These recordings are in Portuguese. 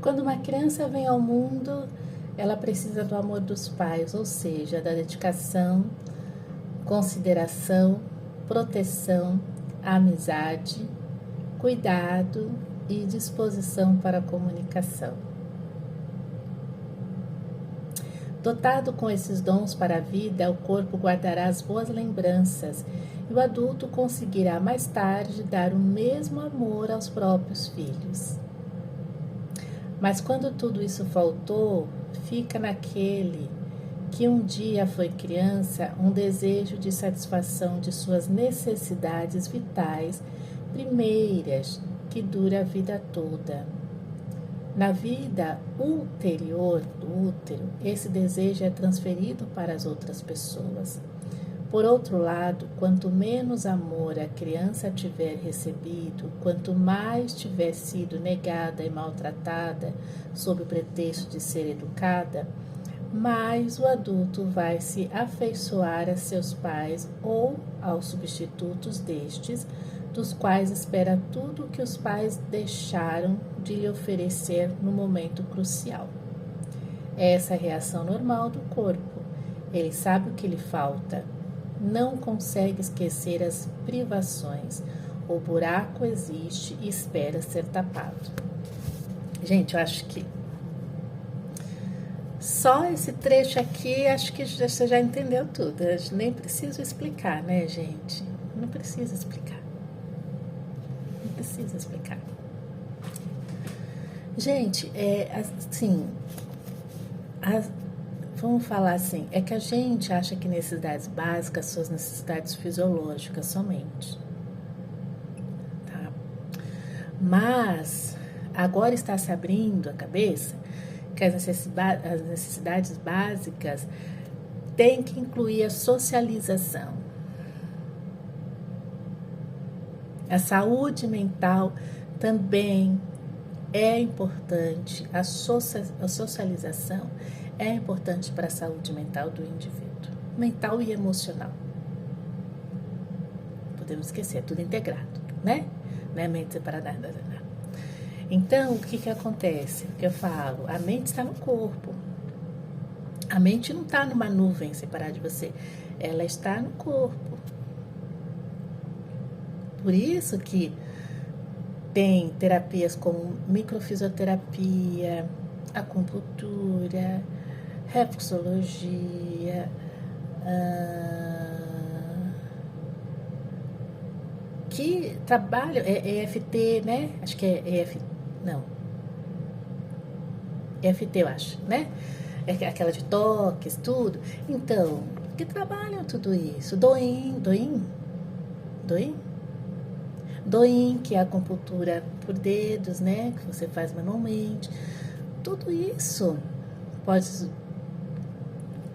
Quando uma criança vem ao mundo, ela precisa do amor dos pais, ou seja, da dedicação, consideração, proteção, amizade, cuidado e disposição para a comunicação. Dotado com esses dons para a vida, o corpo guardará as boas lembranças e o adulto conseguirá mais tarde dar o mesmo amor aos próprios filhos. Mas quando tudo isso faltou, fica naquele que um dia foi criança um desejo de satisfação de suas necessidades vitais primeiras que dura a vida toda. Na vida ulterior do útero, esse desejo é transferido para as outras pessoas. Por outro lado, quanto menos amor a criança tiver recebido, quanto mais tiver sido negada e maltratada sob o pretexto de ser educada, mais o adulto vai se afeiçoar a seus pais ou aos substitutos destes, dos quais espera tudo o que os pais deixaram de lhe oferecer no momento crucial. É essa a reação normal do corpo. Ele sabe o que lhe falta. Não consegue esquecer as privações. O buraco existe e espera ser tapado. Gente, eu acho que só esse trecho aqui, acho que você já entendeu tudo. Eu nem preciso explicar, né, gente? Não precisa explicar. Não precisa explicar. Gente, vamos falar assim, é que a gente acha que necessidades básicas são as necessidades fisiológicas somente. Tá? Mas agora está se abrindo a cabeça que as necessidades básicas têm que incluir a socialização. A saúde mental também é importante, a socialização é importante para a saúde mental do indivíduo, mental e emocional. Podemos esquecer, é tudo integrado, né? Não é mente separada. Então, o que acontece? O que eu falo? A mente está no corpo. A mente não está numa nuvem separada de você, ela está no corpo. Por isso que tem terapias como microfisioterapia, acupuntura, reflexologia, que trabalham, é EFT, né? Acho que é EFT, não. EFT, eu acho, né? É aquela de toques, tudo. Então, que trabalham tudo isso? Doin, que é a acupuntura por dedos, né? Que você faz manualmente. Tudo isso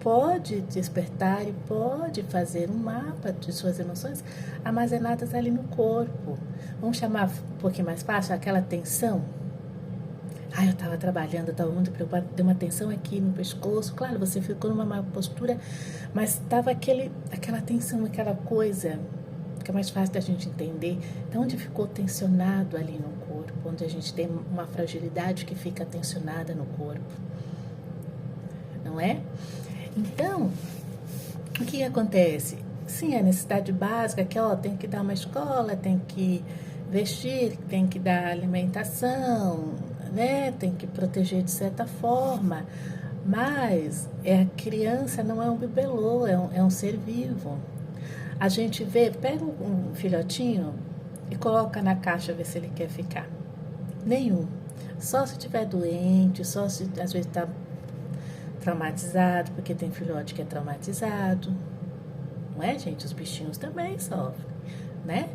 pode despertar e pode fazer um mapa de suas emoções armazenadas ali no corpo. Vamos chamar um pouquinho mais fácil aquela tensão. Eu estava trabalhando, eu estava muito preocupada, deu uma tensão aqui no pescoço. Claro, você ficou numa má postura, mas estava aquela tensão, aquela coisa que é mais fácil da gente entender. Então, onde ficou tensionado ali no corpo, onde a gente tem uma fragilidade que fica tensionada no corpo, não é? Então, o que acontece? Sim, a necessidade básica que tem que dar uma escola, tem que vestir, tem que dar alimentação, né? Tem que proteger de certa forma, mas a criança não é um bibelô, é um ser vivo. A gente pega um filhotinho e coloca na caixa, ver se ele quer ficar. Nenhum. Só se estiver doente, só se às vezes está traumatizado, porque tem filhote que é traumatizado. Não é, gente? Os bichinhos também sofrem, né?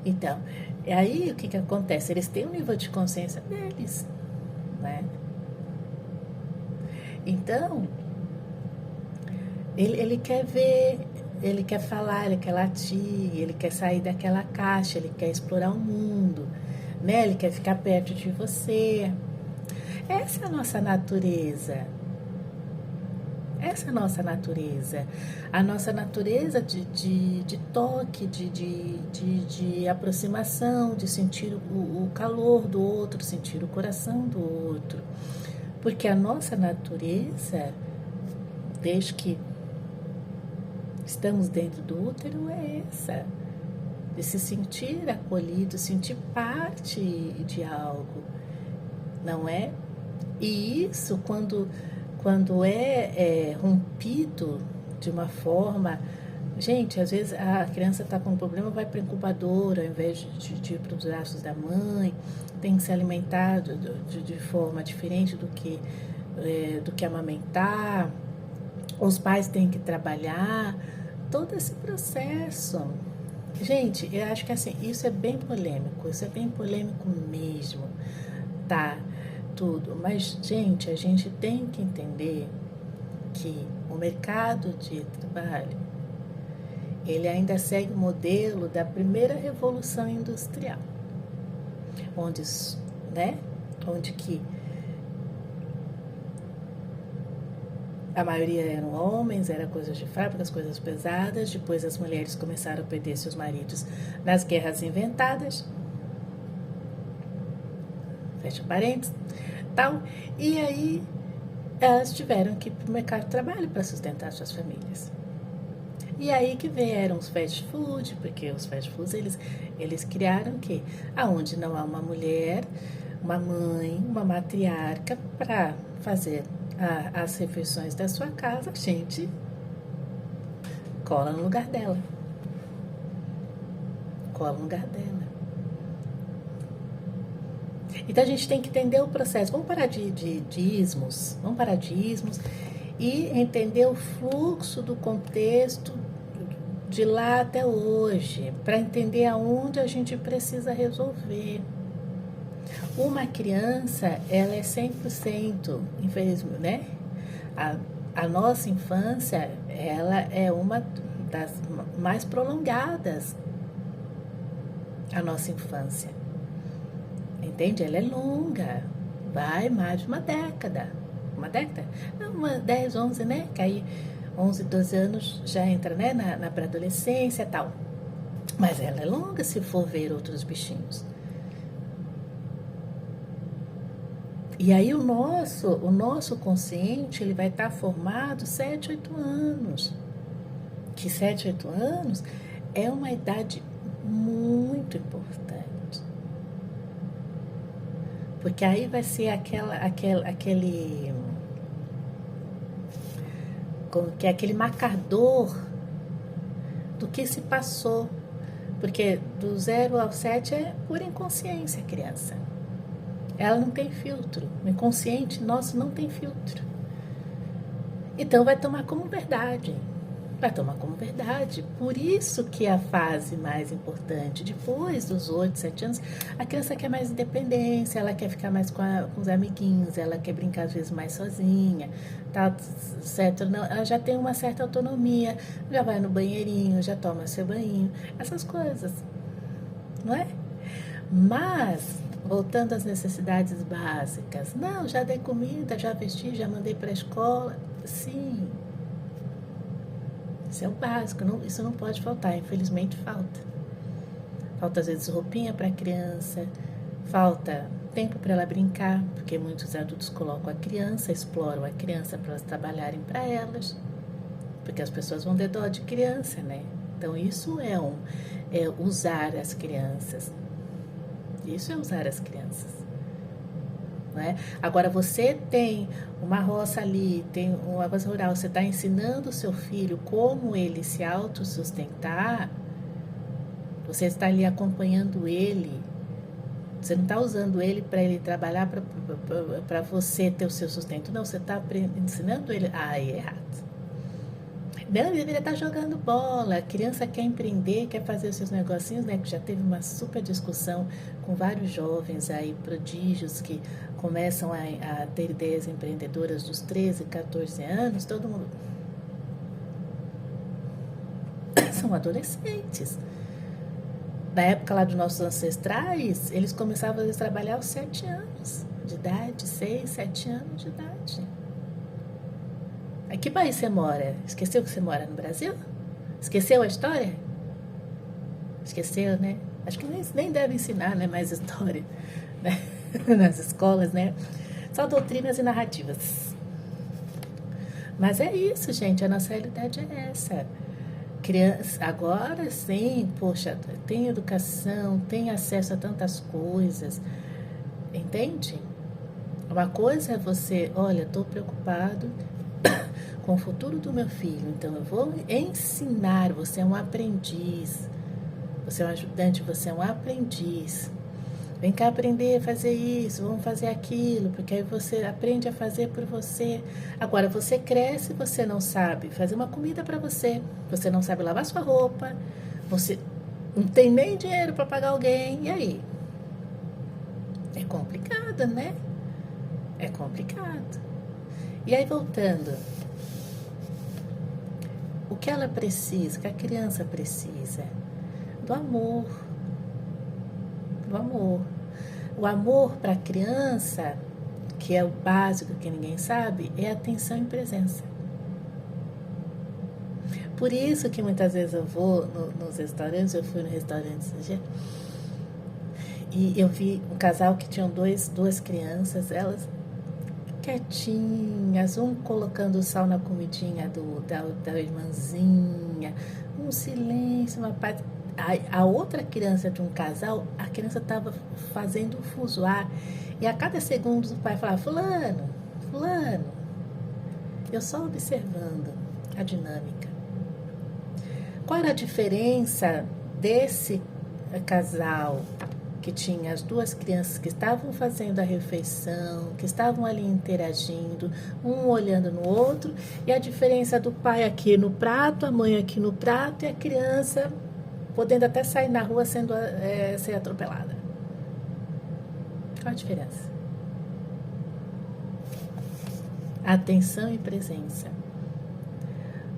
Então, aí o que acontece? Eles têm um nível de consciência deles, né? Então, ele quer ver, ele quer falar, ele quer latir, ele quer sair daquela caixa, ele quer explorar o mundo, né? Ele quer ficar perto de você. Essa é a nossa natureza. Essa é a nossa natureza. A nossa natureza de toque, de aproximação, de sentir o calor do outro, sentir o coração do outro. Porque a nossa natureza, desde que estamos dentro do útero, é essa. De se sentir acolhido, sentir parte de algo, não é? E isso, quando é rompido de uma forma... Gente, às vezes a criança está com um problema, vai para o incubador, ao invés de ir para os braços da mãe, tem que se alimentar de forma diferente do que amamentar, os pais têm que trabalhar, todo esse processo. Gente, eu acho que assim, isso é bem polêmico mesmo, tá? Tudo. Mas, gente, a gente tem que entender que o mercado de trabalho, ele ainda segue o modelo da primeira revolução industrial, onde que a maioria eram homens, era coisas de fábricas, coisas pesadas. Depois as mulheres começaram a perder seus maridos nas guerras inventadas. Fecha parênteses, tal. E aí elas tiveram que ir para o mercado de trabalho para sustentar suas famílias. E aí que vieram os fast food, porque os fast foods eles criaram o quê? Aonde não há uma mulher, uma mãe, uma matriarca para fazer as refeições da sua casa, a gente cola no lugar dela. Então a gente tem que entender o processo. Vamos parar de ismos e entender o fluxo do contexto de lá até hoje, para entender aonde a gente precisa resolver. Uma criança, ela é 100%, infelizmente, né? A nossa infância, ela é uma das mais prolongadas, a nossa infância. Entende? Ela é longa, vai mais de uma década. Não, 10, 11, né? Que aí 11, 12 anos já entra, né? na pré-adolescência e tal. Mas ela é longa se for ver outros bichinhos. E aí o nosso consciente, ele vai estar formado 7, 8 anos. Que 7, 8 anos é uma idade muito importante. Porque aí vai ser aquele marcador do que se passou. Porque do 0 ao 7 é pura inconsciência, criança. Ela não tem filtro. O inconsciente nosso não tem filtro. Então vai tomar como verdade. Por isso que a fase mais importante, depois dos 8, 7 anos, a criança quer mais independência, ela quer ficar mais com os amiguinhos, ela quer brincar às vezes mais sozinha, tá certo? Não, ela já tem uma certa autonomia, já vai no banheirinho, já toma seu banho, essas coisas, não é? Mas voltando às necessidades básicas, não, já dei comida, já vesti, já mandei para a escola, sim. Isso é o básico, isso não pode faltar, infelizmente falta. Falta às vezes roupinha para a criança, falta tempo para ela brincar, porque muitos adultos colocam a criança, exploram a criança para elas trabalharem para elas, porque as pessoas vão ter dó de criança, né? Então isso é usar as crianças. Isso é usar as crianças. Não é? Agora, você tem uma roça ali, tem uma coisa rural, você está ensinando o seu filho como ele se autossustentar, você está ali acompanhando ele, você não está usando ele para ele trabalhar para você ter o seu sustento, não, você está ensinando ele, é errado. Não, ele deveria estar jogando bola, a criança quer empreender, quer fazer os seus negocinhos, né? Que já teve uma super discussão com vários jovens aí, prodígios, que começam a ter ideias empreendedoras dos 13, 14 anos, todo mundo... São adolescentes. Na época lá dos nossos ancestrais, eles começavam a trabalhar aos 7 anos de idade, 6, 7 anos de idade. Em que país você mora? Esqueceu que você mora no Brasil? Esqueceu a história? Esqueceu, né? Acho que nem deve ensinar, né, mais história, né? Nas escolas, né? Só doutrinas e narrativas. Mas é isso, gente. A nossa realidade é essa. Criança, agora sim, poxa, tem educação, tem acesso a tantas coisas, entende? Uma coisa é você, olha, estou preocupado com o futuro do meu filho, então eu vou ensinar, você é um aprendiz, você é um ajudante, você é um aprendiz. Vem cá aprender a fazer isso, vamos fazer aquilo, porque aí você aprende a fazer por você. Agora, você cresce e você não sabe fazer uma comida para você, você não sabe lavar sua roupa, você não tem nem dinheiro para pagar alguém, e aí? É complicado, né? É complicado. E aí, voltando, o que ela precisa, o que a criança precisa? Do amor. Do amor. O amor para a criança, que é o básico que ninguém sabe, é atenção e presença. Por isso que muitas vezes eu vou nos restaurantes, eu fui no restaurante esse dia, e eu vi um casal que tinham duas crianças, elas quietinhas, um colocando sal na comidinha da irmãzinha, um silêncio, uma paz. A outra criança de um casal, a criança estava fazendo um fuzuar, e a cada segundo o pai falava, fulano, eu só observando a dinâmica. Qual era a diferença desse casal que tinha as duas crianças que estavam fazendo a refeição, que estavam ali interagindo, um olhando no outro, e a diferença do pai aqui no prato, a mãe aqui no prato, e a criança podendo até sair na rua ser atropelada? Qual a diferença? Atenção e presença.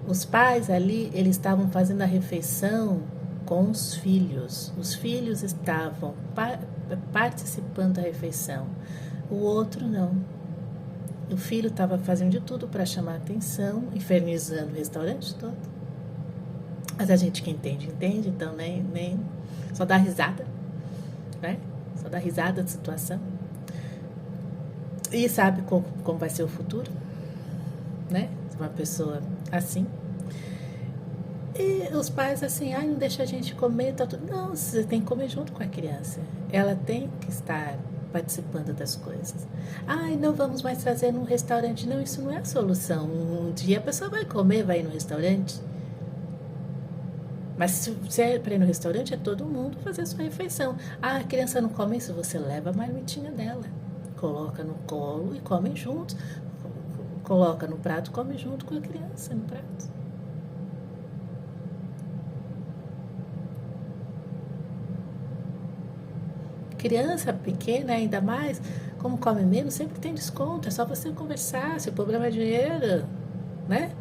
Os pais ali, eles estavam fazendo a refeição com os filhos. Os filhos estavam participando da refeição. O outro não. O filho estava fazendo de tudo para chamar a atenção, infernizando o restaurante todo. Mas a gente que entende, então nem só dá risada, né? Só dá risada da situação. E sabe como vai ser o futuro, né? Uma pessoa assim. E os pais assim, não deixa a gente comer, tá tudo. Não, você tem que comer junto com a criança. Ela tem que estar participando das coisas. Não vamos mais trazer num restaurante. Não, isso não é a solução. Um dia a pessoa vai comer, vai ir no restaurante. Mas se é para ir no restaurante, é todo mundo fazer a sua refeição. A criança não come isso, você leva a marmitinha dela. Coloca no colo e come juntos. Coloca no prato, come junto com a criança no prato. Criança pequena, ainda mais, como come menos, sempre tem desconto. É só você conversar. Se o problema é dinheiro, né?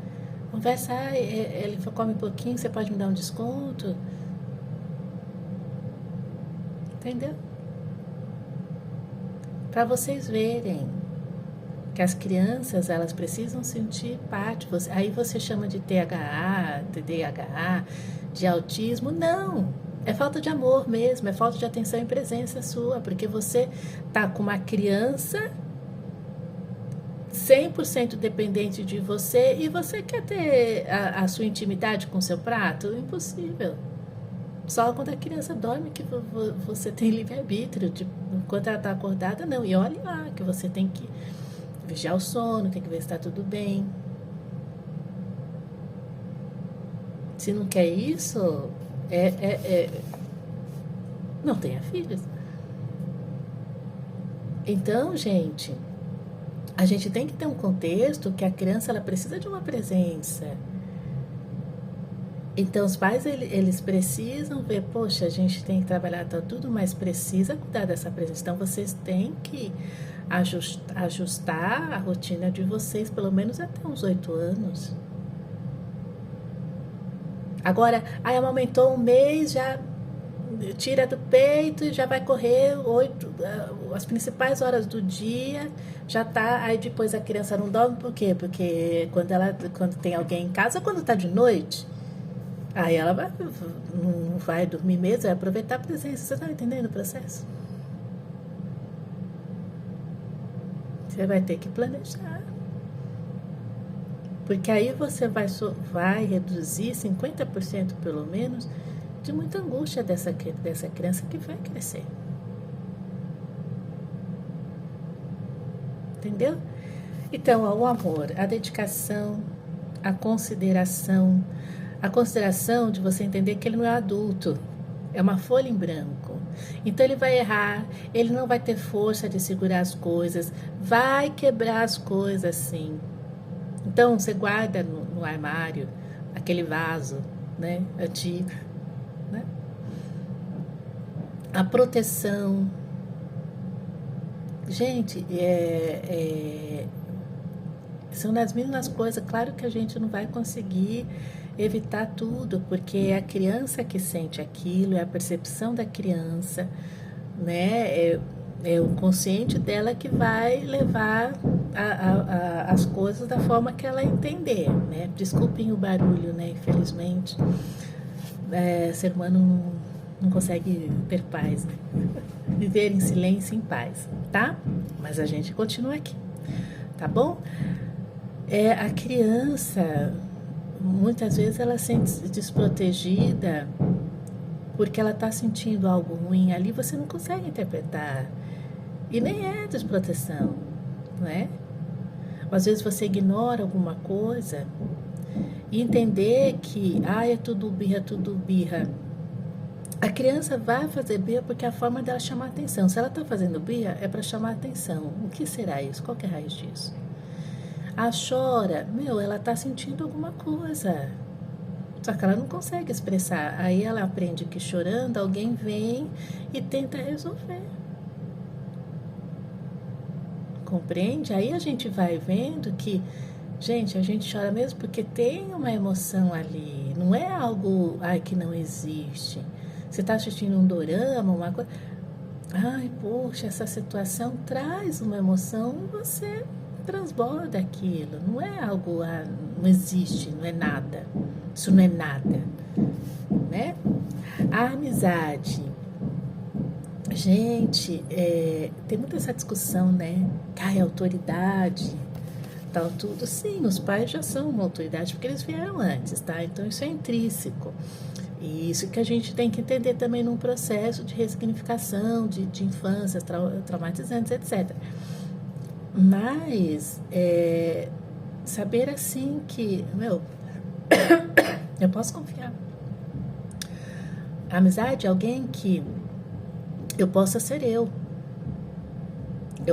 Conversa, ele come um pouquinho, você pode me dar um desconto? Entendeu? Para vocês verem que as crianças, elas precisam sentir parte. Aí você chama de THA, TDAH, de autismo. Não, é falta de amor mesmo, é falta de atenção e presença sua, porque você tá com uma criança 100% dependente de você e você quer ter a sua intimidade com o seu prato? Impossível. Só quando a criança dorme que você tem livre-arbítrio. Enquanto ela está acordada, não. E olhe lá, que você tem que vigiar o sono, tem que ver se está tudo bem. Se não quer isso, não tenha filhos. Então, gente, a gente tem que ter um contexto que a criança ela precisa de uma presença. Então, os pais, eles precisam ver, poxa, a gente tem que trabalhar tudo, mas precisa cuidar dessa presença. Então, vocês têm que ajustar a rotina de vocês, pelo menos até uns 8 anos. Agora, amamentou um mês, já tira do peito e já vai correr as principais horas do dia, já tá, aí depois a criança não dorme, por quê? Porque quando tem alguém em casa, quando tá de noite, aí ela não vai dormir mesmo, vai aproveitar a presença. Você tá entendendo o processo? Você vai ter que planejar. Porque aí você vai reduzir 50% pelo menos de muita angústia dessa criança que vai crescer. Entendeu? Então, ó, o amor, a dedicação, a consideração de você entender que ele não é adulto, é uma folha em branco. Então ele vai errar, ele não vai ter força de segurar as coisas, vai quebrar as coisas sim. Então você guarda no armário aquele vaso, né, antigo, né? A proteção. Gente, são nas mínimas coisas. Claro que a gente não vai conseguir evitar tudo, porque é a criança que sente aquilo, é a percepção da criança, né? É o consciente dela que vai levar as coisas da forma que ela entender, né? Desculpem o barulho, né? Infelizmente, ser humano não consegue ter paz, né? Viver em silêncio, em paz, tá? Mas a gente continua aqui, tá bom? A criança, muitas vezes ela sente-se desprotegida porque ela está sentindo algo ruim ali, você não consegue interpretar. E nem é desproteção, não é? Às vezes você ignora alguma coisa e entender que, é tudo birra. A criança vai fazer birra porque é a forma dela chamar atenção. Se ela está fazendo birra, é para chamar atenção. O que será isso? Qual que é a raiz disso? Chora, ela está sentindo alguma coisa. Só que ela não consegue expressar. Aí ela aprende que chorando, alguém vem e tenta resolver. Compreende? Aí a gente vai vendo que, gente, a gente chora mesmo porque tem uma emoção ali. Não é algo, que não existe. Você está assistindo um dorama, uma coisa. Poxa, essa situação traz uma emoção e você transborda aquilo. Não é algo, não existe, não é nada. Isso não é nada, né? A amizade. Gente, tem muita essa discussão, né? Autoridade, tal, tudo. Sim, os pais já são uma autoridade porque eles vieram antes, tá? Então isso é intrínseco. E isso que a gente tem que entender também num processo de ressignificação, de infâncias traumatizantes, etc. Mas, saber assim que, eu posso confiar. A amizade é alguém que eu possa ser eu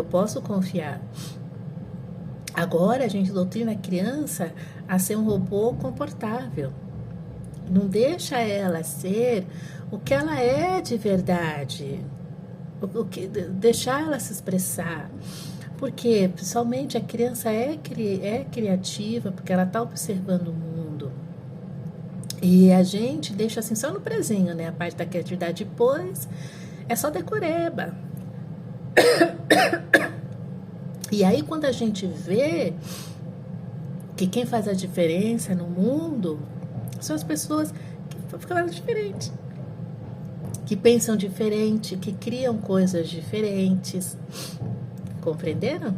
posso confiar. Agora a gente doutrina a criança a ser um robô comportável. Não deixa ela ser o que ela é de verdade. Deixar ela se expressar. Porque, pessoalmente, a criança é criativa, porque ela está observando o mundo. E a gente deixa assim só no prezinho, né? A parte da criatividade. Depois é só decoreba. E aí, quando a gente vê que quem faz a diferença no mundo são as pessoas que ficam diferentes, que pensam diferente, que criam coisas diferentes. Compreenderam?